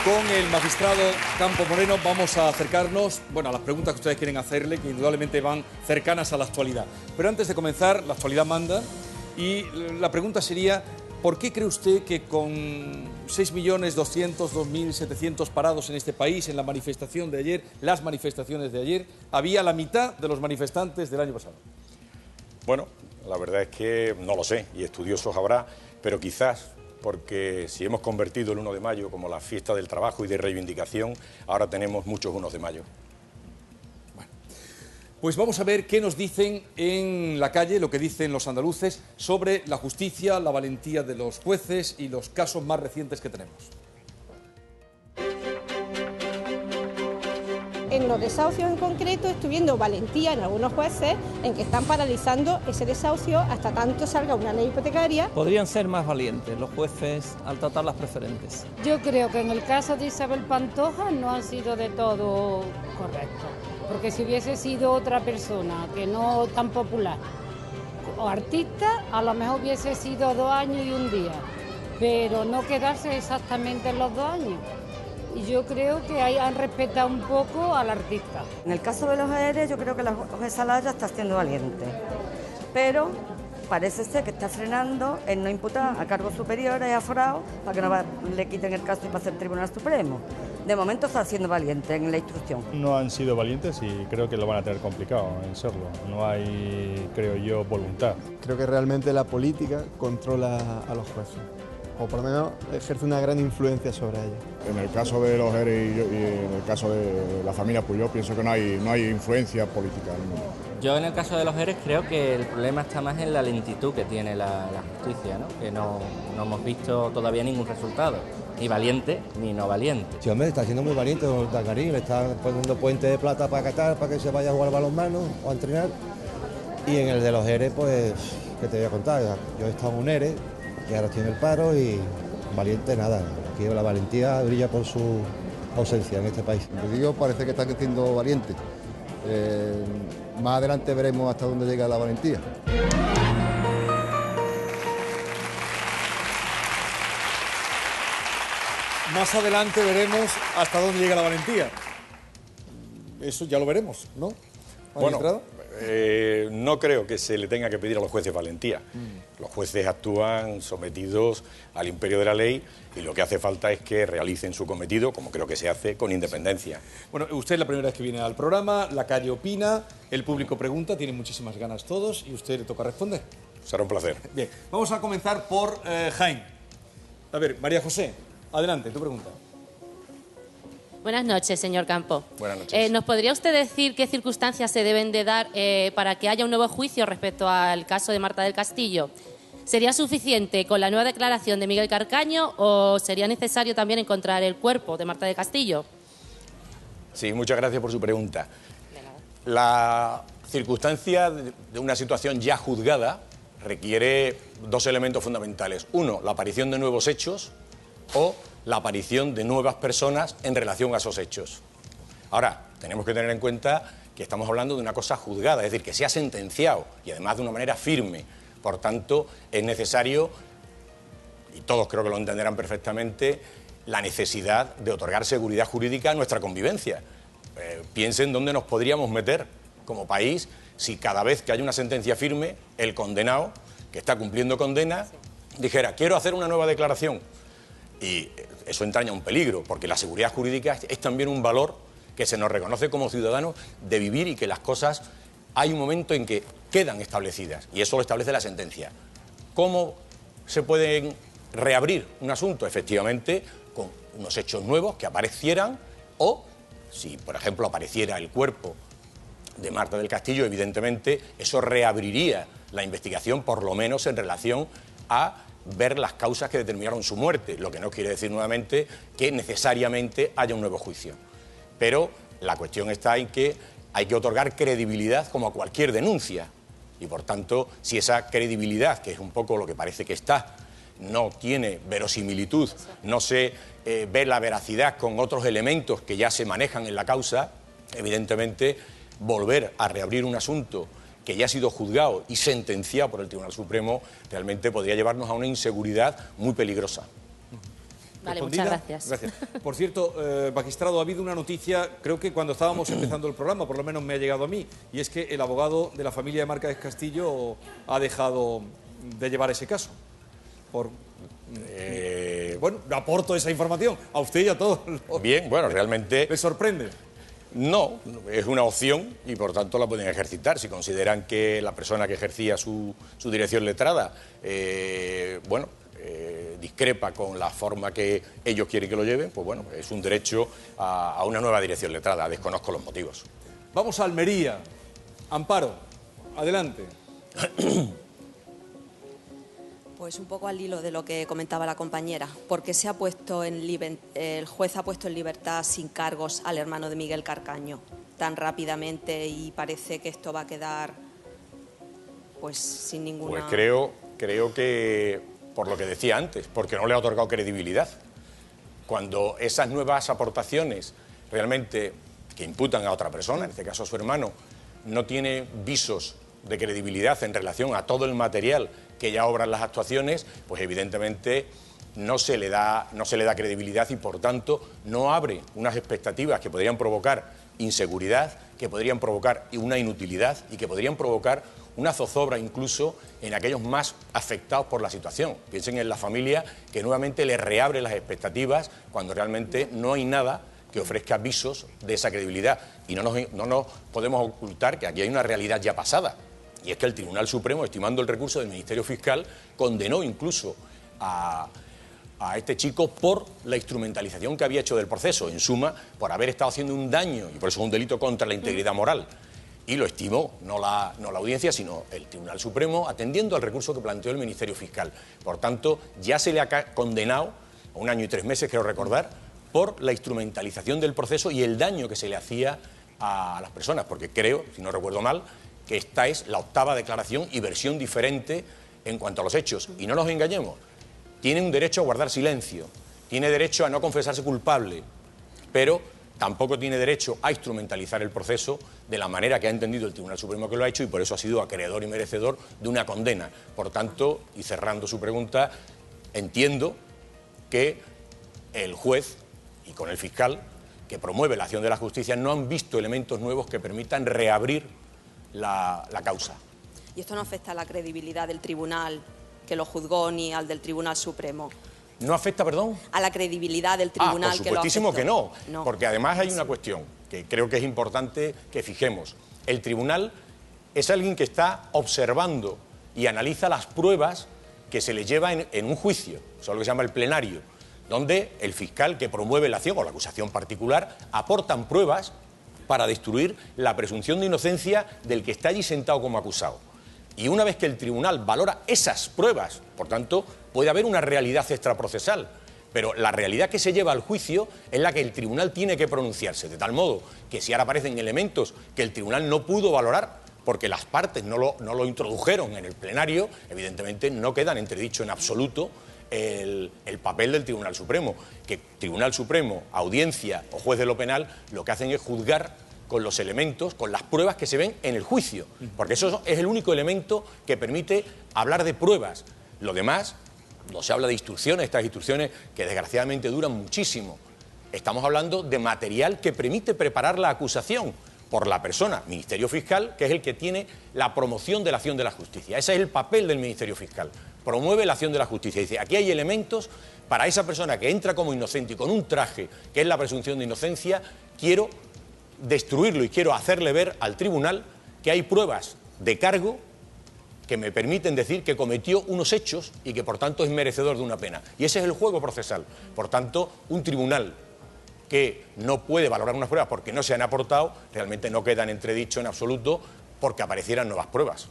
Con el magistrado Campo Moreno vamos a acercarnos, bueno, a las preguntas que ustedes quieren hacerle, que indudablemente van cercanas a la actualidad. Pero antes de comenzar, la actualidad manda, y la pregunta sería, ¿por qué cree usted que con 6.202.700 parados en este país, en la manifestación de ayer, las manifestaciones de ayer, había la mitad de los manifestantes del año pasado? Bueno, la verdad es que no lo sé, y estudiosos habrá, pero quizás porque si hemos convertido el 1 de mayo como la fiesta del trabajo y de reivindicación, ahora tenemos muchos 1 de mayo. Bueno, pues vamos a ver qué nos dicen en la calle, lo que dicen los andaluces sobre la justicia, la valentía de los jueces y los casos más recientes que tenemos. En los desahucios en concreto estoy viendo valentía en algunos jueces en que están paralizando ese desahucio hasta tanto salga una ley hipotecaria. Podrían ser más valientes los jueces al tratar las preferentes. Yo creo que en el caso de Isabel Pantoja no ha sido de todo correcto, porque si hubiese sido otra persona que no tan popular o artista, a lo mejor hubiese sido 2 años y 1 día, pero no quedarse exactamente en los 2 años. Y yo creo que ahí han respetado un poco al artista. En el caso de los ERE, yo creo que la jueza Laya está siendo valiente, pero parece ser que está frenando en no imputar a cargos superiores y aforados para que no le quiten el caso y pase el Tribunal Supremo. De momento está siendo valiente en la instrucción. No han sido valientes y creo que lo van a tener complicado en serlo. No hay, creo yo, voluntad. Creo que realmente la política controla a los jueces, o por lo menos ejerce una gran influencia sobre ellos. En el caso de los ERE y en el caso de la familia Puyol, pienso que no hay influencia política. Yo en el caso de los ERE creo que el problema está más en la lentitud que tiene la justicia, ¿no? Que no hemos visto todavía ningún resultado, ni valiente ni no valiente. Sí, hombre, está siendo muy valiente Dacarín, le está poniendo puente de plata para Qatar, para que se vaya a jugar balonmano o a entrenar. Y en el de los ERE, pues, ¿qué te voy a contar? Yo he estado en un ERE, y ahora estoy en el paro y valiente nada. Aquí la valentía brilla por su ausencia en este país. Como digo, parece que están siendo valientes. Más adelante veremos hasta dónde llega la valentía. Más adelante veremos hasta dónde llega la valentía. Eso ya lo veremos, ¿no? Bueno, no creo que se le tenga que pedir a los jueces valentía. Los jueces actúan sometidos al imperio de la ley y lo que hace falta es que realicen su cometido, como creo que se hace, con independencia. Bueno, usted es la primera vez que viene al programa, la calle opina, el público pregunta, tiene muchísimas ganas todos y a usted le toca responder. Será un placer. Bien, vamos a comenzar por Jaime. A ver, María José, adelante, tu pregunta. Buenas noches, señor Campo. Buenas noches. ¿Nos podría usted decir qué circunstancias se deben de dar para que haya un nuevo juicio respecto al caso de Marta del Castillo? ¿Sería suficiente con la nueva declaración de Miguel Carcaño o sería necesario también encontrar el cuerpo de Marta del Castillo? Sí, muchas gracias por su pregunta. La circunstancia de una situación ya juzgada requiere 2 elementos fundamentales. Uno, la aparición de nuevos hechos o la aparición de nuevas personas en relación a esos hechos. Ahora, tenemos que tener en cuenta que estamos hablando de una cosa juzgada, es decir, que se ha sentenciado y además de una manera firme. Por tanto, es necesario, y todos creo que lo entenderán perfectamente, la necesidad de otorgar seguridad jurídica a nuestra convivencia. Piensen dónde nos podríamos meter como país si cada vez que hay una sentencia firme, el condenado, que está cumpliendo condena, dijera, quiero hacer una nueva declaración. Y eso entraña un peligro, porque la seguridad jurídica es también un valor que se nos reconoce como ciudadanos de vivir y que las cosas, hay un momento en que quedan establecidas, y eso lo establece la sentencia. ¿Cómo se puede reabrir un asunto? Efectivamente, con unos hechos nuevos que aparecieran, o si, por ejemplo, apareciera el cuerpo de Marta del Castillo, evidentemente eso reabriría la investigación, por lo menos en relación a ver las causas que determinaron su muerte, lo que no quiere decir nuevamente que necesariamente haya un nuevo juicio. Pero la cuestión está en que hay que otorgar credibilidad como a cualquier denuncia y, por tanto, si esa credibilidad, que es un poco lo que parece que está, no tiene verosimilitud, no se ve la veracidad con otros elementos que ya se manejan en la causa, evidentemente volver a reabrir un asunto que ya ha sido juzgado y sentenciado por el Tribunal Supremo realmente podría llevarnos a una inseguridad muy peligrosa. Vale, ¿Respondida? muchas gracias. Gracias. Por cierto, magistrado, ha habido una noticia, creo que cuando estábamos empezando el programa, por lo menos me ha llegado a mí, y es que el abogado de la familia de Márquez Castillo ha dejado de llevar ese caso. Bueno, aporto esa información a usted y a todos. Bien, bueno, realmente... ¿Le sorprende? No, es una opción y por tanto la pueden ejercitar. Si consideran que la persona que ejercía su dirección letrada, discrepa con la forma que ellos quieren que lo lleven, pues bueno, es un derecho a una nueva dirección letrada. Desconozco los motivos. Vamos a Almería. Amparo, adelante. Pues un poco al hilo de lo que comentaba la compañera. ¿Por qué el juez ha puesto en libertad sin cargos al hermano de Miguel Carcaño tan rápidamente y parece que esto va a quedar pues sin ninguna... Pues creo que, por lo que decía antes, porque no le ha otorgado credibilidad. Cuando esas nuevas aportaciones realmente que imputan a otra persona, en este caso a su hermano, no tiene visos de credibilidad en relación a todo el material que ya obran las actuaciones, pues evidentemente no se le da credibilidad y por tanto no abre unas expectativas que podrían provocar inseguridad, que podrían provocar una inutilidad y que podrían provocar una zozobra incluso en aquellos más afectados por la situación. Piensen en la familia que nuevamente le reabre las expectativas cuando realmente no hay nada que ofrezca visos de esa credibilidad. Y no nos podemos ocultar que aquí hay una realidad ya pasada. Y es que el Tribunal Supremo, estimando el recurso del Ministerio Fiscal, condenó incluso a este chico por la instrumentalización que había hecho del proceso, en suma, por haber estado haciendo un daño, y por eso es un delito contra la integridad moral. Y lo estimó, no la audiencia, sino el Tribunal Supremo, atendiendo al recurso que planteó el Ministerio Fiscal. Por tanto, ya se le ha condenado a 1 año y 3 meses, creo recordar, por la instrumentalización del proceso y el daño que se le hacía a las personas, porque creo, si no recuerdo mal, que esta es la 8ª declaración y versión diferente en cuanto a los hechos. Y no nos engañemos, tiene un derecho a guardar silencio, tiene derecho a no confesarse culpable, pero tampoco tiene derecho a instrumentalizar el proceso de la manera que ha entendido el Tribunal Supremo que lo ha hecho y por eso ha sido acreedor y merecedor de una condena. Por tanto, y cerrando su pregunta, entiendo que el juez y con el fiscal que promueve la acción de la justicia no han visto elementos nuevos que permitan reabrir la causa. ¿Y esto no afecta a la credibilidad del tribunal que lo juzgó ni al del Tribunal Supremo? ¿No afecta, perdón? A la credibilidad del tribunal que lo afectó. Por supuestísimo que no, porque además hay una cuestión que creo que es importante que fijemos. El tribunal es alguien que está observando y analiza las pruebas que se le lleva en un juicio, eso es lo que se llama el plenario, donde el fiscal que promueve la acción o la acusación particular aportan pruebas para destruir la presunción de inocencia del que está allí sentado como acusado. Y una vez que el tribunal valora esas pruebas, por tanto, puede haber una realidad extraprocesal, pero la realidad que se lleva al juicio es la que el tribunal tiene que pronunciarse, de tal modo que si ahora aparecen elementos que el tribunal no pudo valorar porque las partes no lo introdujeron en el plenario, evidentemente no queda en entredicho en absoluto el papel del Tribunal Supremo, que Tribunal Supremo, audiencia o juez de lo penal lo que hacen es juzgar con los elementos, con las pruebas que se ven en el juicio, porque eso es el único elemento que permite hablar de pruebas. Lo demás, no se habla de instrucciones, estas instrucciones que desgraciadamente duran muchísimo. Estamos hablando de material que permite preparar la acusación por la persona, Ministerio Fiscal, que es el que tiene la promoción de la acción de la justicia. Ese es el papel del Ministerio Fiscal, promueve la acción de la justicia. Dice, aquí hay elementos para esa persona que entra como inocente y con un traje, que es la presunción de inocencia, quiero destruirlo y quiero hacerle ver al tribunal que hay pruebas de cargo que me permiten decir que cometió unos hechos y que por tanto es merecedor de una pena. Y ese es el juego procesal. Por tanto, un tribunal que no puede valorar unas pruebas porque no se han aportado, realmente no queda en entredicho en absoluto porque aparecieran nuevas pruebas.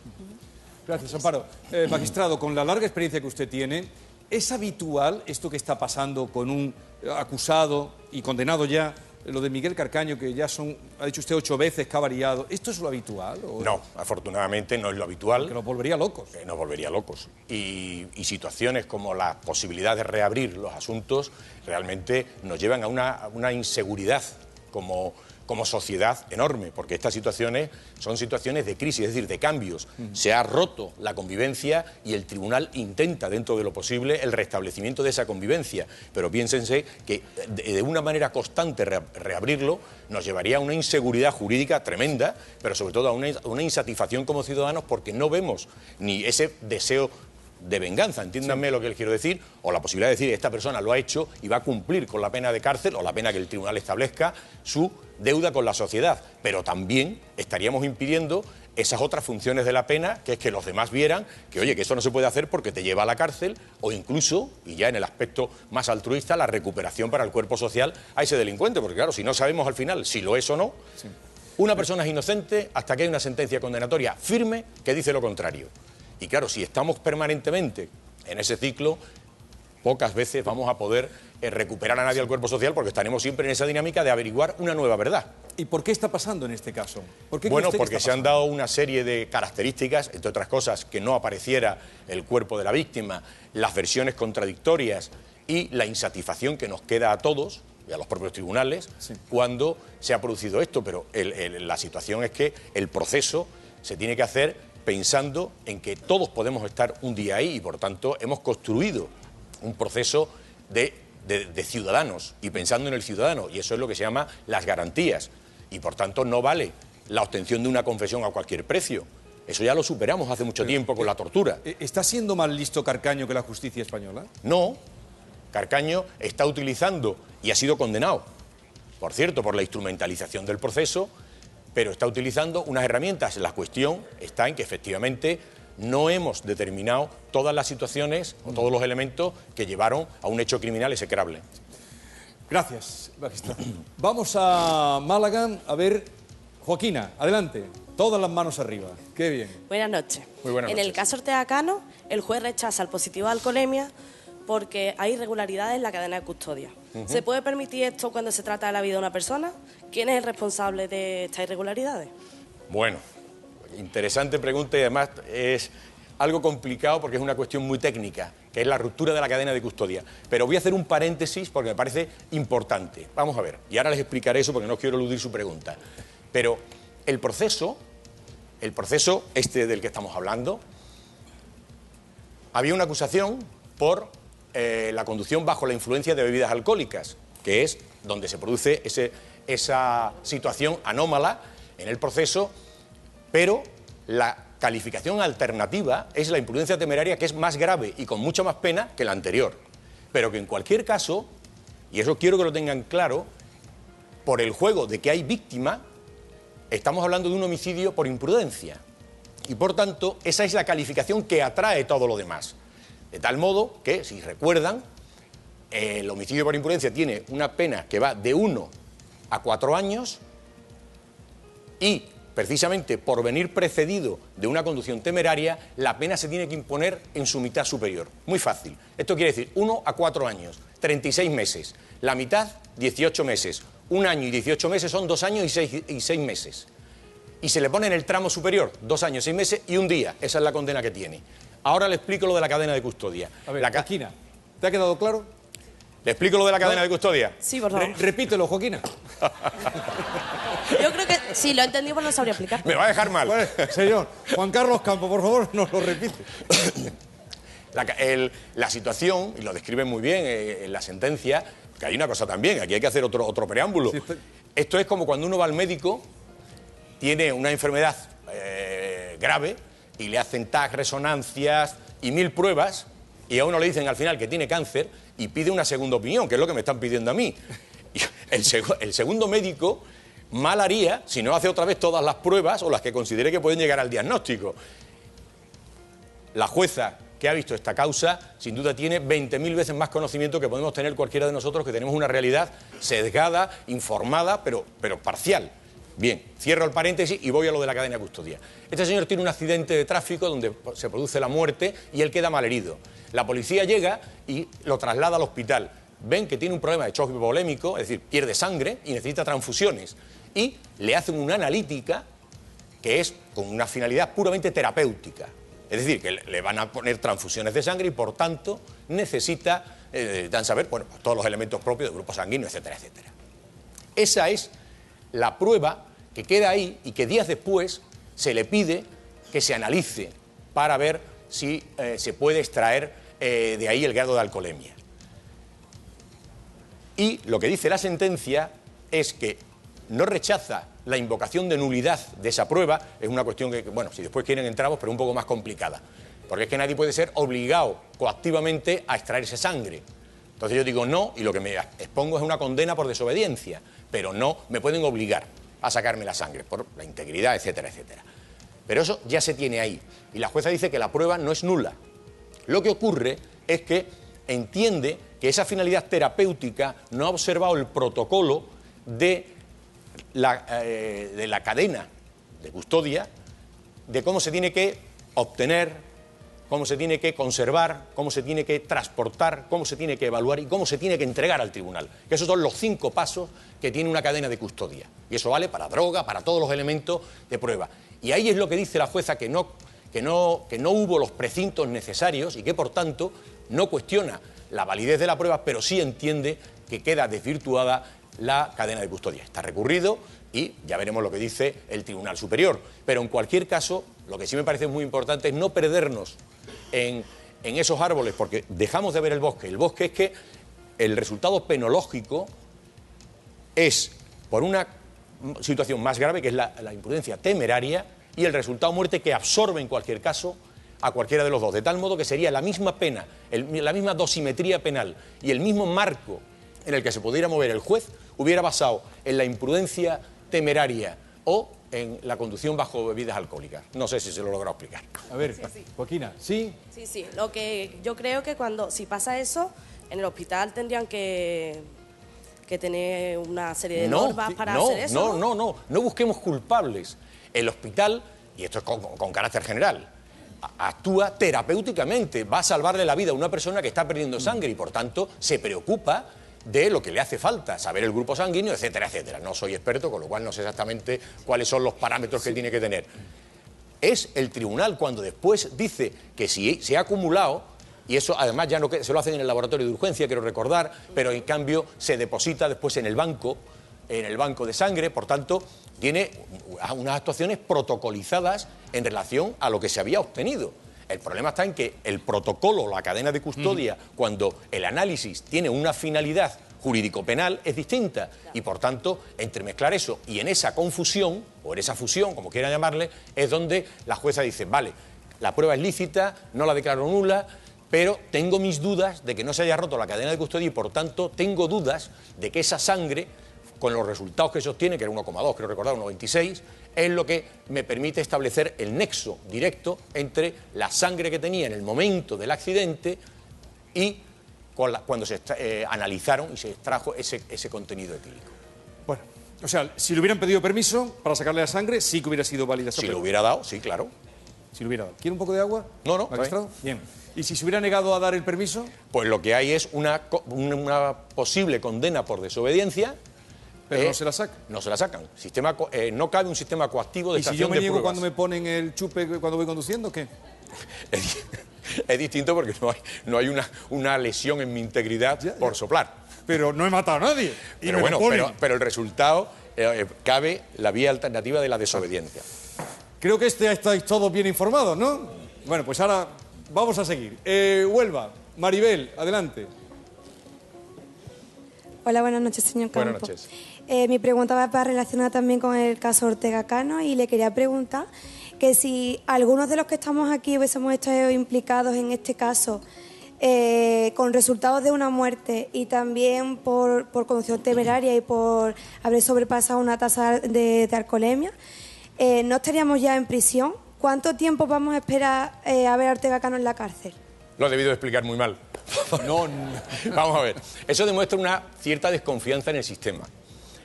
Gracias, Amparo. Magistrado, con la larga experiencia que usted tiene, ¿es habitual esto que está pasando con un acusado y condenado ya, lo de Miguel Carcaño, que ya son, ha dicho usted 8 veces que ha variado? ¿Esto es lo habitual? ¿O no, afortunadamente no es lo habitual. Que nos volvería locos. Nos volvería locos. Y situaciones como la posibilidad de reabrir los asuntos realmente nos llevan a una inseguridad como como sociedad enorme, porque estas situaciones son situaciones de crisis, es decir, de cambios. Se ha roto la convivencia y el tribunal intenta, dentro de lo posible, el restablecimiento de esa convivencia. Pero piénsense que de una manera constante reabrirlo nos llevaría a una inseguridad jurídica tremenda, pero sobre todo a una insatisfacción como ciudadanos, porque no vemos ni ese deseo de venganza, entiéndanme lo que les quiero decir, o la posibilidad de decir esta persona lo ha hecho y va a cumplir con la pena de cárcel o la pena que el tribunal establezca, su deuda con la sociedad, pero también estaríamos impidiendo esas otras funciones de la pena, que es que los demás vieran que, oye, que esto no se puede hacer porque te lleva a la cárcel, o incluso, y ya en el aspecto más altruista, la recuperación para el cuerpo social a ese delincuente, porque claro, si no sabemos al final si lo es o no, una persona es inocente hasta que hay una sentencia condenatoria firme que dice lo contrario. Y claro, si estamos permanentemente en ese ciclo, pocas veces vamos a poder recuperar a nadie al cuerpo social, porque estaremos siempre en esa dinámica de averiguar una nueva verdad. ¿Y por qué está pasando en este caso? Bueno, porque se han dado una serie de características, entre otras cosas, que no apareciera el cuerpo de la víctima, las versiones contradictorias y la insatisfacción que nos queda a todos y a los propios tribunales cuando se ha producido esto. Pero la situación es que el proceso se tiene que hacer pensando en que todos podemos estar un día ahí y, por tanto, hemos construido un proceso de ciudadanos y pensando en el ciudadano, y eso es lo que se llama las garantías. Y, por tanto, no vale la obtención de una confesión a cualquier precio. Eso ya lo superamos hace mucho tiempo con la tortura. ¿Está siendo más listo Carcaño que la justicia española? No. Carcaño está utilizando, y ha sido condenado, por cierto, por la instrumentalización del proceso, pero está utilizando unas herramientas. La cuestión está en que efectivamente no hemos determinado todas las situaciones o todos los elementos que llevaron a un hecho criminal execrable. Gracias, magistrado. Vamos a Málaga a ver, Joaquina, adelante, todas las manos arriba, qué bien. Buenas noches. Muy buenas noches. En el caso Ortega Cano, el juez rechaza el positivo de alcoholemia porque hay irregularidades en la cadena de custodia. ¿Se puede permitir esto cuando se trata de la vida de una persona? ¿Quién es el responsable de estas irregularidades? Bueno, interesante pregunta y además es algo complicado porque es una cuestión muy técnica, que es la ruptura de la cadena de custodia. Pero voy a hacer un paréntesis porque me parece importante. Vamos a ver, y ahora les explicaré eso porque no quiero eludir su pregunta. Pero el proceso este del que estamos hablando, había una acusación por la conducción bajo la influencia de bebidas alcohólicas, que es donde se produce esa situación anómala en el proceso, pero la calificación alternativa es la imprudencia temeraria, que es más grave y con mucha más pena que la anterior. Pero que en cualquier caso, y eso quiero que lo tengan claro, por el juego de que hay víctima, estamos hablando de un homicidio por imprudencia. Y por tanto, esa es la calificación que atrae todo lo demás. De tal modo que, si recuerdan, el homicidio por imprudencia tiene una pena que va de 1 a 4 años y, precisamente por venir precedido de una conducción temeraria, la pena se tiene que imponer en su mitad superior. Muy fácil. Esto quiere decir 1 a 4 años, 36 meses. La mitad, 18 meses. 1 año y 18 meses son 2 años y 6 meses. Y se le pone en el tramo superior 2 años, 6 meses y 1 día. Esa es la condena que tiene. Ahora le explico lo de la cadena de custodia. A ver, Joaquina, ¿te ha quedado claro? ¿Le explico lo de la cadena de custodia? Sí, por favor. Repítelo, Joaquina. Yo creo que si lo he entendido, pues no sabría explicar. Me va a dejar mal. Bueno, señor, Juan Carlos Campo, por favor, nos lo repite. La situación, y lo describe muy bien en la sentencia, que hay una cosa también, aquí hay que hacer otro preámbulo. Sí, esto es como cuando uno va al médico, tiene una enfermedad grave, y le hacen TAC, resonancias y 1000 pruebas, y a uno le dicen al final que tiene cáncer y pide una segunda opinión, que es lo que me están pidiendo a mí. Y el segundo médico mal haría si no hace otra vez todas las pruebas o las que considere que pueden llegar al diagnóstico. La jueza que ha visto esta causa, sin duda tiene 20.000 veces más conocimiento que podemos tener cualquiera de nosotros, que tenemos una realidad sesgada, informada, pero parcial. Bien, cierro el paréntesis y voy a lo de la cadena de custodia. Este señor tiene un accidente de tráfico donde se produce la muerte y él queda malherido. La policía llega y lo traslada al hospital. Ven que tiene un problema de choque hipovolémico, es decir, pierde sangre y necesita transfusiones. Y le hacen una analítica que es con una finalidad puramente terapéutica. Es decir, que le van a poner transfusiones de sangre y, por tanto, necesita saber todos los elementos propios del grupo sanguíneo, etcétera, etcétera. Esa es la prueba que queda ahí y que días después se le pide que se analice para ver si se puede extraer de ahí el grado de alcoholemia. Y lo que dice la sentencia es que no rechaza la invocación de nulidad de esa prueba. Es una cuestión que, bueno, si después quieren entramos, pero un poco más complicada. Porque es que nadie puede ser obligado coactivamente a extraerse sangre. Entonces yo digo no, y lo que me expongo es una condena por desobediencia, pero no me pueden obligar a sacarme la sangre por la integridad, etcétera, etcétera. Pero eso ya se tiene ahí. Y la jueza dice que la prueba no es nula. Lo que ocurre es que entiende que esa finalidad terapéutica no ha observado el protocolo de la cadena de custodia, de cómo se tiene que obtener, cómo se tiene que conservar, cómo se tiene que transportar, cómo se tiene que evaluar y cómo se tiene que entregar al tribunal. Que esos son los 5 pasos que tiene una cadena de custodia. Y eso vale para droga, para todos los elementos de prueba. Y ahí es lo que dice la jueza, que no hubo los precintos necesarios y que, por tanto, no cuestiona la validez de la prueba, pero sí entiende que queda desvirtuada la cadena de custodia. Está recurrido y ya veremos lo que dice el Tribunal Superior. Pero en cualquier caso, lo que sí me parece muy importante es no perdernos en esos árboles, porque dejamos de ver el bosque. El bosque es que el resultado penológico es por una situación más grave, que es la imprudencia temeraria, y el resultado muerte que absorbe en cualquier caso a cualquiera de los dos, de tal modo que sería la misma pena, la misma dosimetría penal y el mismo marco en el que se pudiera mover el juez, hubiera basado en la imprudencia temeraria o en la conducción bajo bebidas alcohólicas. No sé si se lo he logrado explicar. A ver, Joaquina, ¿sí? Sí, lo que yo creo que si pasa eso, en el hospital tendrían que tener una serie de normas para hacer eso. No busquemos culpables. El hospital, y esto es con carácter general, actúa terapéuticamente, va a salvarle la vida a una persona que está perdiendo sangre y, por tanto, se preocupa de lo que le hace falta, saber el grupo sanguíneo, etcétera, etcétera. No soy experto, con lo cual no sé exactamente cuáles son los parámetros que tiene que tener. Es el tribunal cuando después dice que si se ha acumulado, y eso además ya no se lo hacen en el laboratorio de urgencia, quiero recordar, pero en cambio se deposita después en el banco de sangre, por tanto, tiene unas actuaciones protocolizadas en relación a lo que se había obtenido. El problema está en que el protocolo, la cadena de custodia, cuando el análisis tiene una finalidad jurídico-penal, es distinta. Y, por tanto, entremezclar eso y en esa confusión, o en esa fusión, como quieran llamarle, es donde la jueza dice, vale, la prueba es lícita, no la declaro nula, pero tengo mis dudas de que no se haya roto la cadena de custodia y, por tanto, tengo dudas de que esa sangre, con los resultados que sostiene, que era 1,2, creo recordar, 1,26, es lo que me permite establecer el nexo directo entre la sangre que tenía en el momento del accidente y cuando se analizaron y se extrajo ese contenido etílico. Bueno, o sea, si le hubieran pedido permiso para sacarle la sangre, sí que hubiera sido válida esa Si prueba. lo hubiera dado, sí, claro. Si lo hubiera dado. ¿Quiere un poco de agua? No. ¿Magistrado? Bien. ¿Y si se hubiera negado a dar el permiso? Pues lo que hay es una posible condena por desobediencia. Pero no se la sacan. No se la sacan. No cabe un sistema coactivo de ¿Y si extracción yo me de niego pruebas. cuando me ponen el chupe cuando voy conduciendo, qué? Es distinto porque no hay una lesión en mi integridad por soplar. Pero no he matado a nadie. Pero bueno, pero el resultado, cabe la vía alternativa de la desobediencia. Creo que estáis todos bien informados, ¿no? Bueno, pues ahora vamos a seguir. Huelva, Maribel, adelante. Hola, buenas noches, señor Campo. Buenas noches. Mi pregunta va para relacionar también con el caso Ortega Cano y le quería preguntar que si algunos de los que estamos aquí hubiésemos estado implicados en este caso con resultados de una muerte y también por conducción temeraria y por haber sobrepasado una tasa de alcoholemia, ¿no estaríamos ya en prisión? ¿Cuánto tiempo vamos a esperar a ver a Ortega Cano en la cárcel? Lo he debido explicar muy mal. No. Vamos a ver. Eso demuestra una cierta desconfianza en el sistema.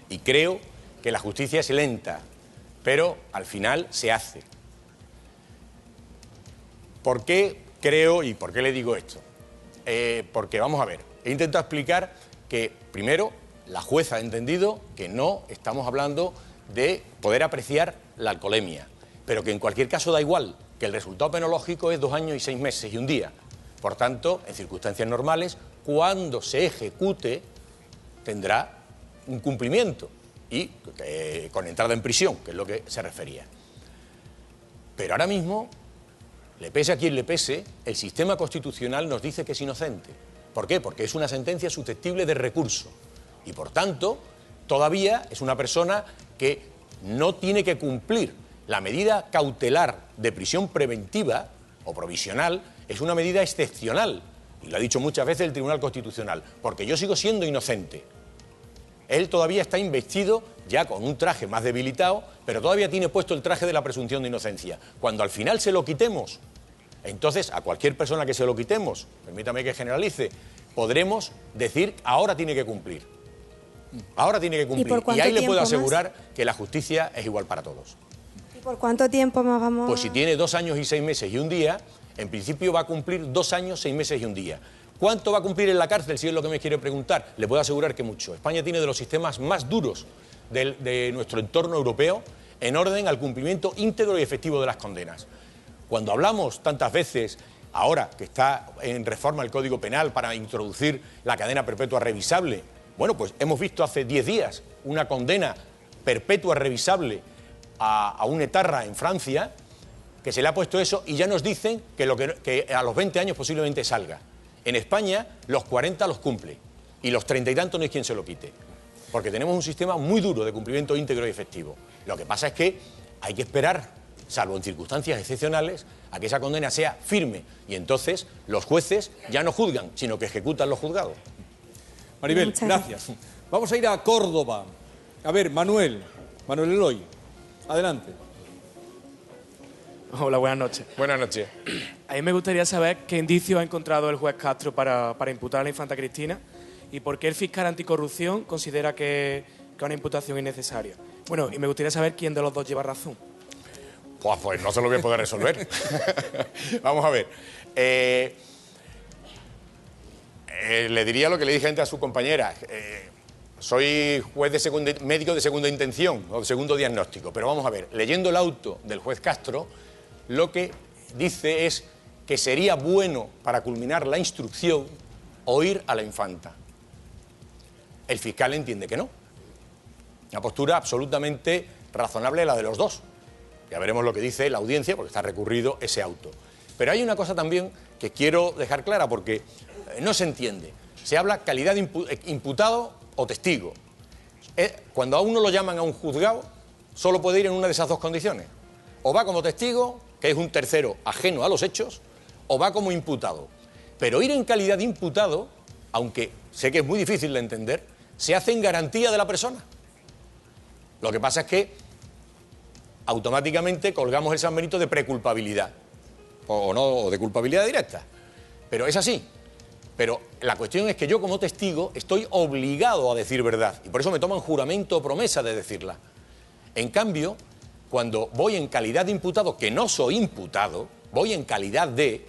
Y creo que la justicia es lenta, pero al final se hace. ¿Por qué creo y por qué le digo esto? Porque, vamos a ver, he intentado explicar que, primero, la jueza ha entendido que no estamos hablando de poder apreciar la alcoholemia, pero que en cualquier caso da igual, que el resultado penológico es 2 años y 6 meses y 1 día. Por tanto, en circunstancias normales, cuando se ejecute, tendrá un cumplimiento. y con entrada en prisión, que es lo que se refería. Pero ahora mismo, le pese a quien le pese, el sistema constitucional nos dice que es inocente. ¿Por qué? Porque es una sentencia susceptible de recurso y, por tanto, todavía es una persona que no tiene que cumplir. La medida cautelar de prisión preventiva o provisional es una medida excepcional, y lo ha dicho muchas veces el Tribunal Constitucional, porque yo sigo siendo inocente. Él todavía está investido, ya con un traje más debilitado, pero todavía tiene puesto el traje de la presunción de inocencia. Cuando al final se lo quitemos, entonces a cualquier persona que se lo quitemos, permítame que generalice, podremos decir ahora tiene que cumplir. Ahora tiene que cumplir. Y ahí le puedo asegurar que la justicia es igual para todos. ¿Y por cuánto tiempo más vamos? Pues si tiene 2 años y 6 meses y un día, en principio va a cumplir 2 años, 6 meses y un día. ¿Cuánto va a cumplir en la cárcel, si es lo que me quiere preguntar? Le puedo asegurar que mucho. España tiene de los sistemas más duros de nuestro entorno europeo en orden al cumplimiento íntegro y efectivo de las condenas. Cuando hablamos tantas veces, ahora que está en reforma el Código Penal para introducir la cadena perpetua revisable, bueno, pues hemos visto hace 10 días una condena perpetua revisable a un etarra en Francia, que se le ha puesto eso y ya nos dicen que a los 20 años posiblemente salga. En España los 40 los cumple y los 30 y tantos no hay quien se lo quite, porque tenemos un sistema muy duro de cumplimiento íntegro y efectivo. Lo que pasa es que hay que esperar, salvo en circunstancias excepcionales, a que esa condena sea firme y entonces los jueces ya no juzgan, sino que ejecutan los juzgados. Maribel, gracias. Vamos a ir a Córdoba. A ver, Manuel Eloy, adelante. Hola, buenas noches. Buenas noches. A mí me gustaría saber qué indicios ha encontrado el juez Castro para imputar a la infanta Cristina y por qué el fiscal anticorrupción considera que una imputación es innecesaria. Bueno, y me gustaría saber quién de los dos lleva razón. Pues no se lo voy a poder resolver. Vamos a ver. Le diría lo que le dije antes a su compañera. Soy juez médico de segunda intención o de segundo diagnóstico, pero vamos a ver. Leyendo el auto del juez Castro, lo que dice es que sería bueno para culminar la instrucción oír a la infanta. El fiscal entiende que no. Una postura absolutamente razonable la de los dos. Ya veremos lo que dice la audiencia, porque está recurrido ese auto. Pero hay una cosa también que quiero dejar clara, porque no se entiende. Se habla calidad de imputado o testigo. Cuando a uno lo llaman a un juzgado, solo puede ir en una de esas dos condiciones. O va como testigo, que es un tercero ajeno a los hechos, o va como imputado. Pero ir en calidad de imputado, aunque sé que es muy difícil de entender, se hace en garantía de la persona. Lo que pasa es que automáticamente colgamos el San Benito de preculpabilidad, o de culpabilidad directa. Pero es así. Pero la cuestión es que yo como testigo estoy obligado a decir verdad, y por eso me toman juramento o promesa de decirla. En cambio, cuando voy en calidad de imputado, que no soy imputado, voy en calidad de...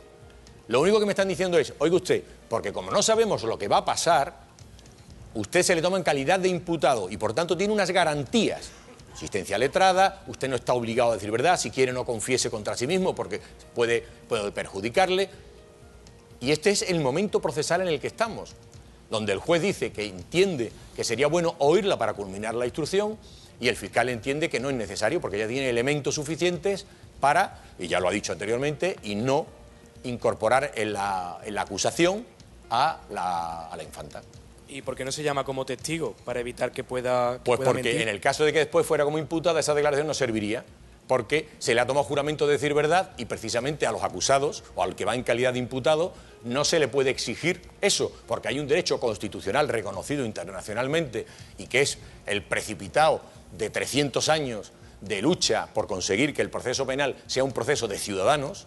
Lo único que me están diciendo es, oiga usted, porque como no sabemos lo que va a pasar, usted se le toma en calidad de imputado y por tanto tiene unas garantías. Asistencia letrada, usted no está obligado a decir verdad, si quiere no confiese contra sí mismo porque puede perjudicarle. Y este es el momento procesal en el que estamos, donde el juez dice que entiende que sería bueno oírla para culminar la instrucción y el fiscal entiende que no es necesario porque ya tiene elementos suficientes para, y ya lo ha dicho anteriormente, y no incorporar en la acusación a la infanta. ¿Y por qué no se llama como testigo para evitar que pueda Pues porque mentir? En el caso de que después fuera como imputada, esa declaración no serviría, porque se le ha tomado juramento de decir verdad y precisamente a los acusados o al que va en calidad de imputado no se le puede exigir eso, porque hay un derecho constitucional reconocido internacionalmente y que es el precipitado de 300 años de lucha por conseguir que el proceso penal sea un proceso de ciudadanos.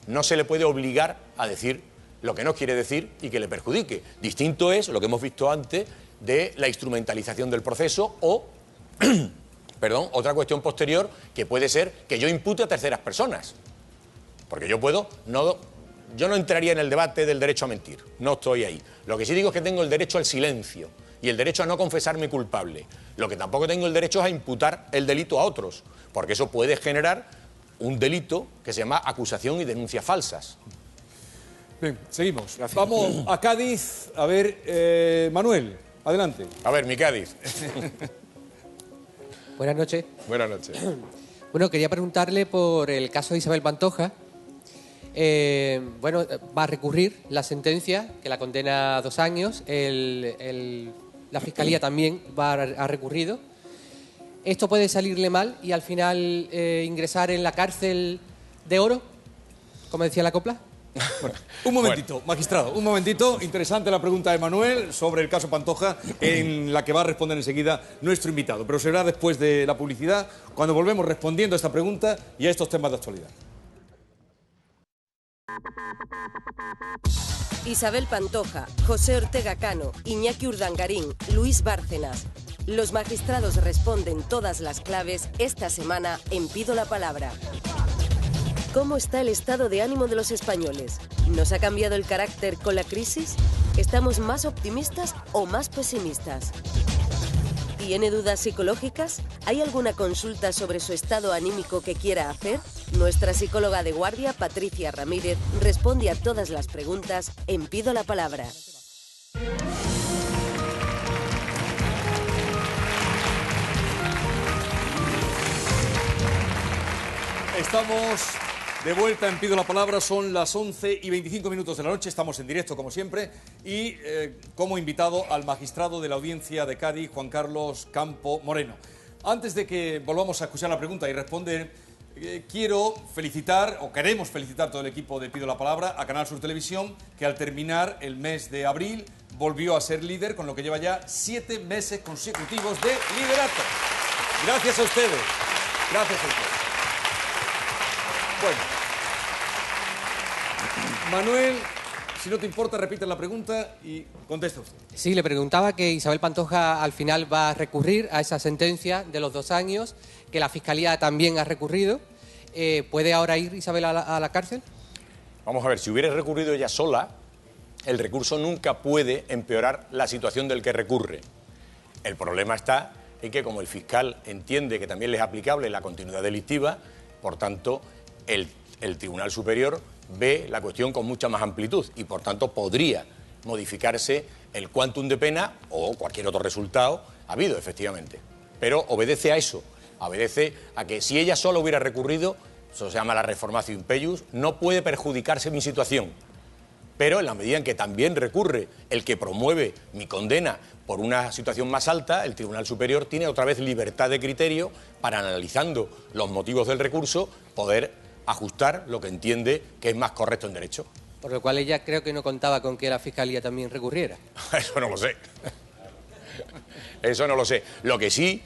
No se le puede obligar a decir lo que no quiere decir y que le perjudique. Distinto es lo que hemos visto antes de la instrumentalización del proceso o, perdón, otra cuestión posterior que puede ser que yo impute a terceras personas. Porque yo no entraría en el debate del derecho a mentir, no estoy ahí. Lo que sí digo es que tengo el derecho al silencio y el derecho a no confesarme culpable. Lo que tampoco tengo el derecho es a imputar el delito a otros, porque eso puede generar un delito que se llama acusación y denuncias falsas. Bien, seguimos. Gracias. Vamos a Cádiz. A ver, Manuel, adelante. A ver, mi Cádiz. Buenas noches. Buenas noches. Bueno, quería preguntarle por el caso de Isabel Pantoja. Bueno, va a recurrir la sentencia que la condena a 2 años. La Fiscalía también ha recurrido. ¿Esto puede salirle mal y al final ingresar en la cárcel de oro, como decía la copla? Un momentito, magistrado, un momentito. Interesante la pregunta de Manuel sobre el caso Pantoja, en la que va a responder enseguida nuestro invitado. Pero será después de la publicidad, cuando volvemos respondiendo a esta pregunta y a estos temas de actualidad. Isabel Pantoja, José Ortega Cano, Iñaki Urdangarín, Luis Bárcenas. Los magistrados responden todas las claves esta semana en Pido la Palabra. ¿Cómo está el estado de ánimo de los españoles? ¿Nos ha cambiado el carácter con la crisis? ¿Estamos más optimistas o más pesimistas? ¿Tiene dudas psicológicas? ¿Hay alguna consulta sobre su estado anímico que quiera hacer? Nuestra psicóloga de guardia, Patricia Ramírez, responde a todas las preguntas en Pido la Palabra. Estamos de vuelta en Pido la Palabra, son las 11:25 de la noche, estamos en directo como siempre y como invitado al magistrado de la Audiencia de Cádiz, Juan Carlos Campo Moreno. Antes de que volvamos a escuchar la pregunta y responder, quiero felicitar, o queremos felicitar todo el equipo de Pido la Palabra, a Canal Sur Televisión, que al terminar el mes de abril volvió a ser líder, con lo que lleva ya 7 meses consecutivos de liderato. Gracias a ustedes, gracias a ustedes. Bueno, Manuel, si no te importa, repite la pregunta y contesta usted. Sí, le preguntaba que Isabel Pantoja al final va a recurrir a esa sentencia de los 2 años, que la Fiscalía también ha recurrido. ¿Puede ahora ir Isabel a la cárcel? Vamos a ver, si hubiera recurrido ella sola, el recurso nunca puede empeorar la situación del que recurre. El problema está en que, como el fiscal entiende que también le es aplicable la continuidad delictiva, por tanto, el Tribunal Superior ve la cuestión con mucha más amplitud y, por tanto, podría modificarse el quantum de pena o cualquier otro resultado habido, efectivamente. Pero obedece a eso, obedece a que si ella sola hubiera recurrido, eso se llama la reformatio impeius, no puede perjudicarse mi situación. Pero en la medida en que también recurre el que promueve mi condena por una situación más alta, el Tribunal Superior tiene otra vez libertad de criterio para, analizando los motivos del recurso, poder ajustar lo que entiende que es más correcto en derecho. Por lo cual ella creo que no contaba con que la Fiscalía también recurriera. Eso no lo sé. Eso no lo sé. Lo que sí,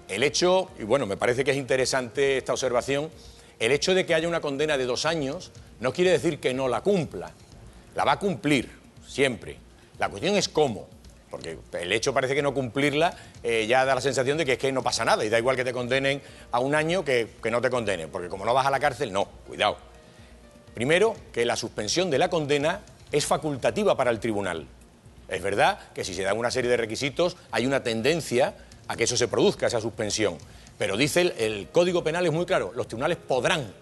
el hecho, y bueno, me parece que es interesante esta observación, el hecho de que haya una condena de 2 años no quiere decir que no la cumpla. La va a cumplir, siempre. La cuestión es cómo. Porque el hecho parece que no cumplirla ya da la sensación de que es que no pasa nada y da igual que te condenen a 1 año que no te condenen, porque como no vas a la cárcel, no, cuidado. Primero, que la suspensión de la condena es facultativa para el tribunal. Es verdad que si se dan una serie de requisitos hay una tendencia a que eso se produzca, esa suspensión, pero dice el Código Penal es muy claro, los tribunales podrán.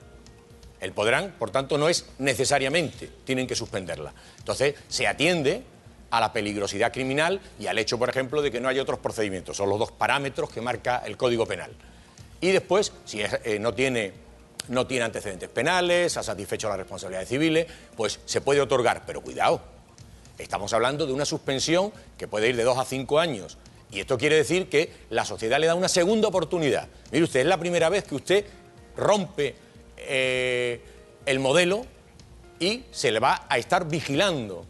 El podrán, por tanto, no es necesariamente, tienen que suspenderla. Entonces, se atiende a la peligrosidad criminal y al hecho, por ejemplo, de que no hay otros procedimientos. Son los 2 parámetros que marca el Código Penal. Y después, si no tiene antecedentes penales, ha satisfecho las responsabilidades civiles, pues se puede otorgar. Pero cuidado, estamos hablando de una suspensión que puede ir de 2 a 5 años. Y esto quiere decir que la sociedad le da una segunda oportunidad. Mire usted, es la primera vez que usted rompe el modelo y se le va a estar vigilando.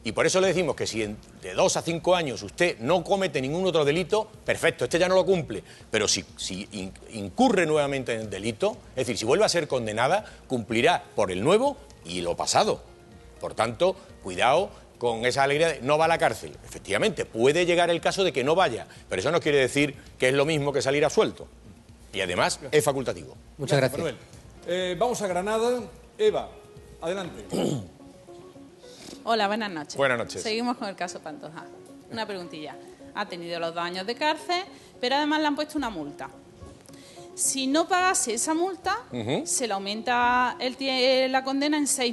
Y por eso le decimos que si de 2 a 5 años usted no comete ningún otro delito, perfecto, este ya no lo cumple. Pero si incurre nuevamente en el delito, es decir, si vuelve a ser condenada, cumplirá por el nuevo y lo pasado. Por tanto, cuidado con esa alegría de no va a la cárcel. Efectivamente, puede llegar el caso de que no vaya, pero eso no quiere decir que es lo mismo que salir absuelto. Y además es facultativo. Muchas gracias. Manuel. Vamos a Granada. Eva, adelante. Hola, buenas noches. Buenas noches. Seguimos con el caso Pantoja. Una preguntilla. Ha tenido los 2 años de cárcel, pero además le han puesto una multa. Si no pagase esa multa, se le aumenta la condena en 6 meses.